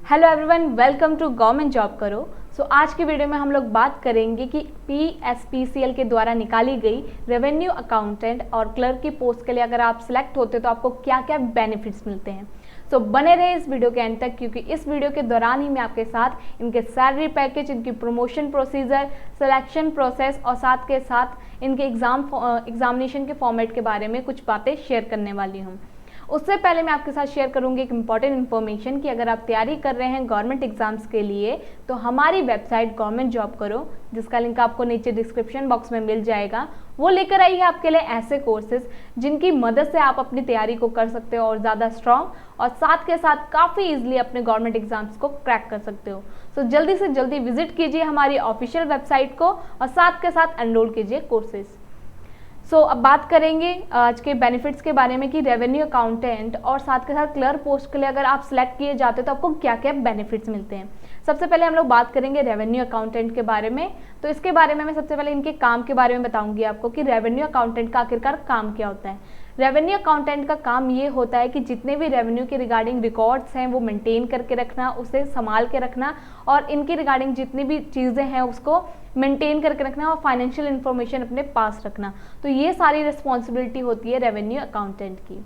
Hello everyone, welcome to government job करो। आज की वीडियो में हम लोग बात करेंगे कि PSPCL के द्वारा निकाली गई रेवेन्यू अकाउंटेंट और क्लर्क की पोस्ट के लिए अगर आप सिलेक्ट होते हो तो आपको क्या क्या बेनिफिट्स मिलते हैं। बने रहे इस वीडियो के एंड तक, क्योंकि इस वीडियो के दौरान ही मैं आपके साथ इनके सैलरी पैकेज, इनकी प्रमोशन प्रोसीजर, सिलेक्शन प्रोसेस और साथ के साथ इनके एग्जामिनेशन के फॉर्मेट के बारे में कुछ बातें शेयर करने वाली हूँ। उससे पहले मैं आपके साथ शेयर करूंगी एक इम्पॉर्टेंट इन्फॉर्मेशन कि अगर आप तैयारी कर रहे हैं गवर्नमेंट एग्जाम्स के लिए तो हमारी वेबसाइट गवर्नमेंट जॉब करो, जिसका लिंक आपको नीचे डिस्क्रिप्शन बॉक्स में मिल जाएगा, वो लेकर आई है आपके लिए ऐसे कोर्सेज जिनकी मदद से आप अपनी तैयारी को कर सकते हो और ज़्यादा स्ट्रॉन्ग और साथ के साथ काफ़ी ईजिली अपने गवर्नमेंट एग्जाम्स को क्रैक कर सकते हो। जल्दी से जल्दी विजिट कीजिए हमारी ऑफिशियल वेबसाइट को और साथ के साथ एनरोल कीजिए कोर्सेज। अब बात करेंगे आज के बेनिफिट्स के बारे में कि रेवेन्यू अकाउंटेंट और साथ के साथ क्लर्क पोस्ट के लिए अगर आप सिलेक्ट किए जाते हो तो आपको क्या क्या बेनिफिट्स मिलते हैं। सबसे पहले हम लोग बात करेंगे रेवेन्यू अकाउंटेंट के बारे में। तो इसके बारे में मैं सबसे पहले इनके काम के बारे में बताऊंगी आपको कि रेवेन्यू अकाउंटेंट का आखिरकार काम क्या होता है। रेवेन्यू अकाउंटेंट का काम ये होता है कि जितने भी रेवेन्यू के रिगार्डिंग रिकॉर्ड्स हैं वो मेंटेन करके रखना, उसे संभाल के रखना और इनके रिगार्डिंग जितनी भी चीज़ें हैं उसको मेंटेन करके रखना और फाइनेंशियल इन्फॉर्मेशन अपने पास रखना। तो ये सारी रिस्पॉन्सिबिलिटी होती है रेवेन्यू अकाउंटेंट की।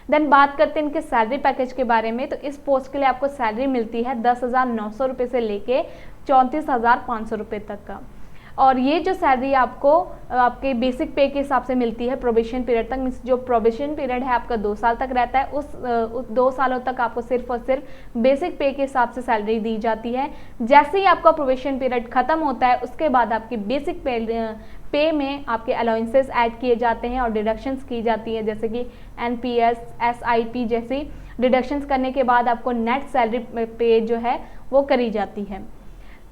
देन बात करते हैं इनके सैलरी पैकेज के बारे में। तो इस पोस्ट के लिए आपको सैलरी मिलती है 10,900 रुपये से लेके 34,500 रुपये तक का। और ये जो सैलरी आपको आपके बेसिक पे के हिसाब से मिलती है प्रोबेशन पीरियड तक। मीन्स जो प्रोबेशन पीरियड है आपका 2 साल तक रहता है, उस 2 सालों तक आपको सिर्फ और सिर्फ बेसिक पे के हिसाब से सैलरी दी जाती है। जैसे ही आपका प्रोबेशन पीरियड खत्म होता है उसके बाद आपकी बेसिक पे में आपके अलाउंसेस ऐड किए जाते हैं और डिडक्शंस की जाती है, जैसे कि NPS, SIP जैसी डिडक्शंस करने के बाद आपको नेट सैलरी पे जो है वो करी जाती है।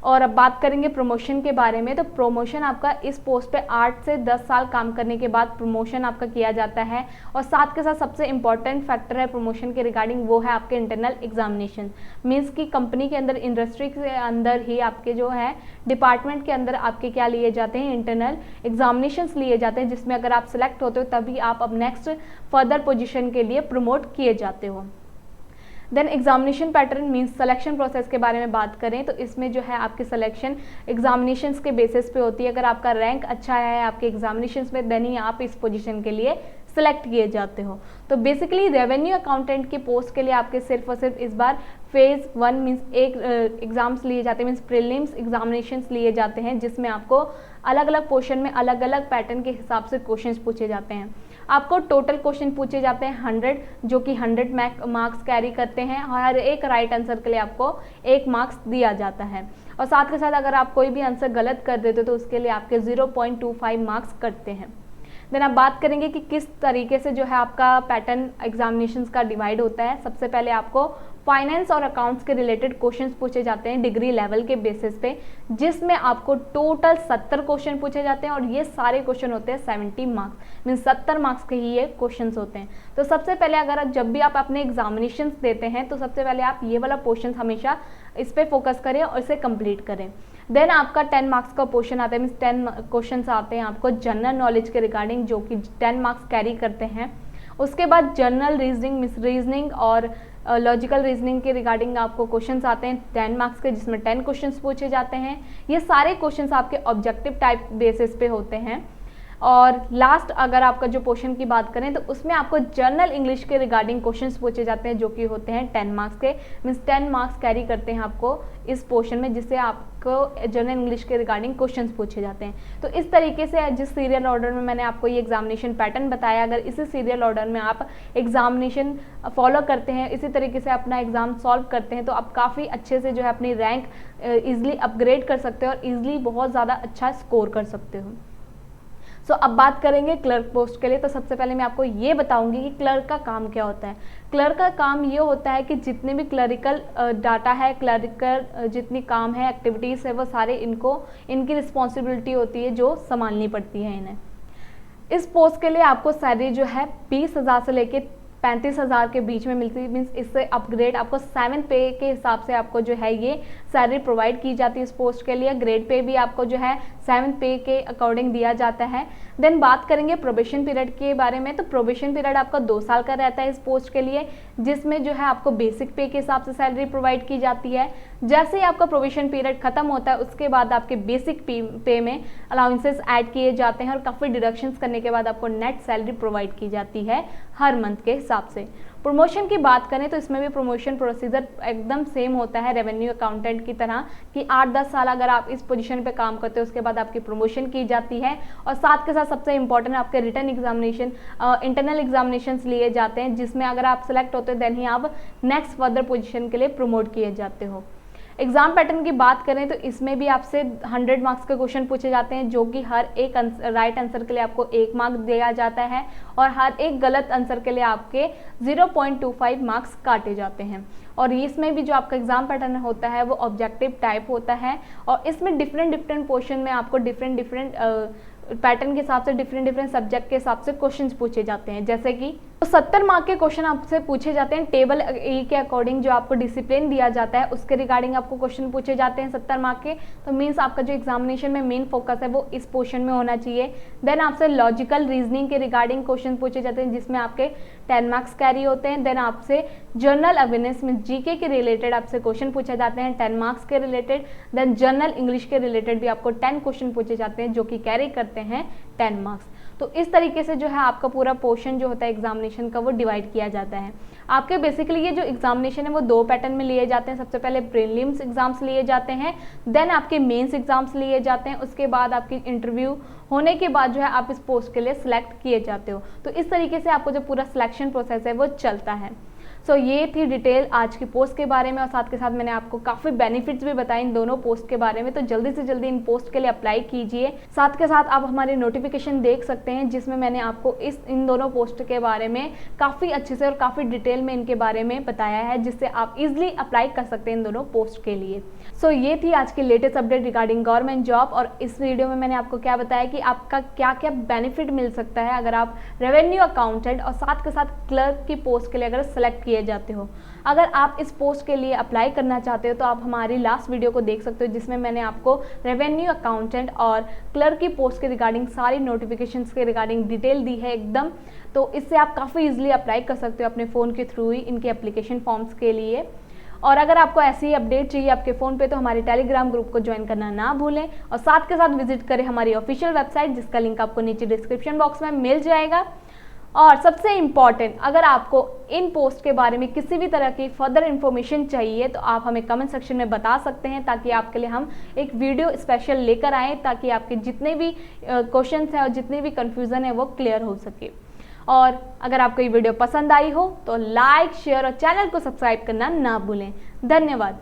और अब बात करेंगे प्रमोशन के बारे में। तो प्रमोशन आपका इस पोस्ट पे 8 से 10 साल काम करने के बाद प्रमोशन आपका किया जाता है। और साथ के साथ सबसे इम्पॉर्टेंट फैक्टर है प्रमोशन के रिगार्डिंग, वो है आपके इंटरनल एग्जामिनेशन। मीन्स कि कंपनी के अंदर, इंडस्ट्री के अंदर ही आपके जो है डिपार्टमेंट के अंदर आपके क्या लिए जाते हैं, इंटरनल एग्जामिनेशंस लिए जाते हैं, जिसमें अगर आप सिलेक्ट होते हो तभी आप अब नेक्स्ट फर्दर पोजिशन के लिए प्रमोट किए जाते हो। Then examination pattern means selection process के बारे में बात करें तो इसमें जो है आपकी सिलेक्शन एग्जामिनेशंस के बेसिस पे होती है। अगर आपका रैंक अच्छा है आपके एग्जामिनेशंस में, देन ही आप इस पोजीशन के लिए सिलेक्ट किए जाते हो। तो बेसिकली रेवेन्यू अकाउंटेंट की पोस्ट के लिए आपके सिर्फ और सिर्फ इस बार फेज़ 1 मीन्स एक एग्जाम्स लिए जाते हैं, मीन्स प्रीलिम्स एग्जामिनेशंस लिए जाते हैं, जिसमें आपको अलग अलग पोर्शन में अलग अलग पैटर्न के हिसाब से क्वेश्चंस पूछे जाते हैं। आपको टोटल क्वेश्चन पूछे जाते हैं 100, जो कि 100 मार्क्स कैरी करते हैं। हर एक राइट आंसर के लिए आपको 1 मार्क्स दिया जाता है। और साथ के साथ अगर आप कोई भी आंसर गलत कर देते हो तो उसके लिए आपके 0.25 मार्क्स कटते हैं। देन आप बात करेंगे कि किस तरीके से जो है आपका पैटर्न एग्जामिनेशंस का डिवाइड होता है। सबसे पहले आपको फाइनेंस और अकाउंट्स के रिलेटेड क्वेश्चंस पूछे जाते हैं डिग्री लेवल के बेसिस पे, जिसमें आपको टोटल 70 क्वेश्चन पूछे जाते हैं और ये सारे क्वेश्चन होते हैं 70 मार्क्स, मीन 70 मार्क्स के ही ये क्वेश्चंस होते हैं। तो सबसे पहले अगर जब भी आप अपने एग्जामिनेशंस देते हैं तो सबसे पहले आप ये वाला पोर्शन हमेशा इस पर फोकस करें और इसे कंप्लीट करें। देन आपका 10 मार्क्स का पोर्शन आता है, मीन्स 10 क्वेश्चन आते हैं आपको जनरल नॉलेज के रिगार्डिंग, जो कि 10 मार्क्स कैरी करते हैं। उसके बाद जनरल रीजनिंग, मीन्स रीजनिंग और लॉजिकल रीजनिंग के रिगार्डिंग आपको क्वेश्चंस आते हैं 10 मार्क्स के, जिसमें 10 क्वेश्चंस पूछे जाते हैं। ये सारे क्वेश्चंस आपके ऑब्जेक्टिव टाइप बेसिस पे होते हैं। और लास्ट अगर आपका जो पोर्शन की बात करें तो उसमें आपको जनरल इंग्लिश के रिगार्डिंग क्वेश्चंस पूछे जाते हैं, जो कि होते हैं 10 मार्क्स के, मीन्स 10 मार्क्स कैरी करते हैं आपको इस पोर्शन में, जिससे आपको जनरल इंग्लिश के रिगार्डिंग क्वेश्चंस पूछे जाते हैं। तो इस तरीके से जिस सीरियल ऑर्डर में मैंने आपको ये एग्जामिनेशन पैटर्न बताया, अगर इसी सीरियल ऑर्डर में आप एग्जामिनेशन फॉलो करते हैं, इसी तरीके से अपना एग्जाम सॉल्व करते हैं, तो आप काफ़ी अच्छे से जो है अपनी रैंक ईजिली अपग्रेड कर सकते हो और ईजिली बहुत ज़्यादा अच्छा स्कोर कर सकते हो। अब बात करेंगे क्लर्क पोस्ट के लिए। तो सबसे पहले मैं आपको ये बताऊंगी कि क्लर्क का काम क्या होता है। क्लर्क का काम ये होता है कि जितने भी क्लरिकल डाटा है, क्लरिकल जितनी काम है, एक्टिविटीज़ है, वो सारे इनकी रिस्पॉन्सिबिलिटी होती है जो संभालनी पड़ती है इन्हें। इस पोस्ट के लिए आपको सैलरी जो है 20,000 से लेके 35,000 के बीच में मिलती है। मीन्स इससे अपग्रेड आपको 7 पे के हिसाब से आपको जो है ये सैलरी प्रोवाइड की जाती है इस पोस्ट के लिए। ग्रेड पे भी आपको जो है 7th पे के अकॉर्डिंग दिया जाता है। देन बात करेंगे प्रोबेशन पीरियड के बारे में। तो प्रोबेशन पीरियड आपका 2 साल का रहता है इस पोस्ट के लिए, जिसमें जो है आपको बेसिक पे के हिसाब से सैलरी प्रोवाइड की जाती है। जैसे ही आपका प्रोबेशन पीरियड खत्म होता है उसके बाद आपके बेसिक पे में अलाउंसेस ऐड किए जाते हैं और काफ़ी डिडक्शंस करने के बाद आपको नेट सैलरी प्रोवाइड की जाती है हर मंथ के हिसाब से। प्रमोशन की बात करें तो इसमें भी प्रमोशन प्रोसीजर एकदम सेम होता है रेवेन्यू अकाउंटेंट की तरह कि 8-10 साल अगर आप इस पोजीशन पे काम करते हो उसके बाद आपकी प्रमोशन की जाती है। और साथ के साथ सबसे इंपॉर्टेंट आपके रिटर्न एग्जामिनेशन, इंटरनल एग्जामिनेशंस लिए जाते हैं, जिसमें अगर आप सेलेक्ट होते हो देन ही आप नेक्स्ट फर्दर पोजीशन के लिए प्रमोट किए जाते हो। एग्जाम पैटर्न की बात करें तो इसमें भी आपसे 100 मार्क्स के क्वेश्चन पूछे जाते हैं, जो कि हर एक राइट आंसर के लिए आपको 1 मार्क दिया जाता है और हर एक गलत आंसर के लिए आपके 0.25 मार्क्स काटे जाते हैं। और इसमें भी जो आपका एग्जाम पैटर्न होता है वो ऑब्जेक्टिव टाइप होता है और इसमें डिफरेंट पोर्शन में आपको डिफरेंट पैटर्न के हिसाब से डिफरेंट सब्जेक्ट के हिसाब से क्वेश्चंस पूछे जाते हैं। जैसे कि तो 70 मार्क के क्वेश्चन आपसे पूछे जाते हैं टेबल ए के अकॉर्डिंग, जो आपको डिसिप्लिन दिया जाता है उसके रिगार्डिंग आपको क्वेश्चन पूछे जाते हैं 70 मार्क के। तो मीन्स आपका जो एग्जामिनेशन में मेन फोकस है वो इस पोर्शन में होना चाहिए। देन आपसे लॉजिकल रीजनिंग के रिगार्डिंग क्वेश्चन पूछे जाते हैं, जिसमें आपके 10 मार्क्स कैरी होते हैं। देन आपसे जनरल अवेयरनेस में जीके के रिलेटेड आपसे क्वेश्चन पूछे जाते हैं 10 मार्क्स के रिलेटेड। देन जनरल इंग्लिश के रिलेटेड भी आपको 10 क्वेश्चन पूछे जाते हैं, जो कि कैरी करते हैं 10 मार्क्स। तो इस तरीके से जो है आपका पूरा पोर्शन जो होता है एग्जामिनेशन का वो डिवाइड किया जाता है। आपके बेसिकली ये जो एग्जामिनेशन है वो 2 पैटर्न में लिए जाते हैं। सबसे पहले प्रीलिम्स एग्जाम्स लिए जाते हैं, देन आपके मेंस एग्जाम्स लिए जाते हैं, उसके बाद आपकी इंटरव्यू होने के बाद जो है आप इस पोस्ट के लिए सिलेक्ट किए जाते हो। तो इस तरीके से आपको जो पूरा सिलेक्शन प्रोसेस है वो चलता है। सो ये थी डिटेल आज की पोस्ट के बारे में और साथ के साथ मैंने आपको काफ़ी बेनिफिट्स भी बताए इन दोनों पोस्ट के बारे में। तो जल्दी से जल्दी इन पोस्ट के लिए अप्लाई कीजिए। साथ के साथ आप हमारे नोटिफिकेशन देख सकते हैं, जिसमें मैंने आपको इन दोनों पोस्ट के बारे में काफ़ी अच्छे से और काफ़ी डिटेल में इनके बारे में बताया है, जिससे आप इजिली अप्लाई कर सकते हैं इन दोनों पोस्ट के लिए। सो ये थी आज की latest update regarding government job. और इस वीडियो में मैंने आपको क्या बताया कि आपका क्या क्या बेनिफिट मिल सकता है अगर आप रेवेन्यू अकाउंटेंट और साथ के साथ क्लर्क की पोस्ट के लिए अगर सेलेक्ट किए जाते हो। अगर आप इस पोस्ट के लिए अप्लाई करना चाहते हो तो आप हमारी लास्ट वीडियो को देख सकते हो, जिसमें मैंने आपको रेवेन्यू अकाउंटेंट और क्लर्क की पोस्ट के रिगार्डिंग सारी नोटिफिकेशंस के रिगार्डिंग डिटेल दी है एकदम। तो इससे आप काफ़ी इजीली अप्लाई कर सकते हो अपने फ़ोन के थ्रू ही इनके एप्लीकेशन फॉर्म्स के लिए। और अगर आपको ऐसी ही अपडेट चाहिए आपके फ़ोन पे तो हमारे टेलीग्राम ग्रुप को ज्वाइन करना ना भूलें और साथ के साथ विजिट करें हमारी ऑफिशियल वेबसाइट, जिसका लिंक आपको नीचे डिस्क्रिप्शन बॉक्स में मिल जाएगा। और सबसे इम्पॉर्टेंट, अगर आपको इन पोस्ट के बारे में किसी भी तरह की फर्दर इन्फॉर्मेशन चाहिए तो आप हमें कमेंट सेक्शन में बता सकते हैं, ताकि आपके लिए हम एक वीडियो स्पेशल लेकर आएँ, ताकि आपके जितने भी क्वेश्चंस हैं और जितने भी कन्फ्यूज़न है वो क्लियर हो सके। और अगर आपको ये वीडियो पसंद आई हो तो लाइक, शेयर और चैनल को सब्सक्राइब करना ना भूलें। धन्यवाद।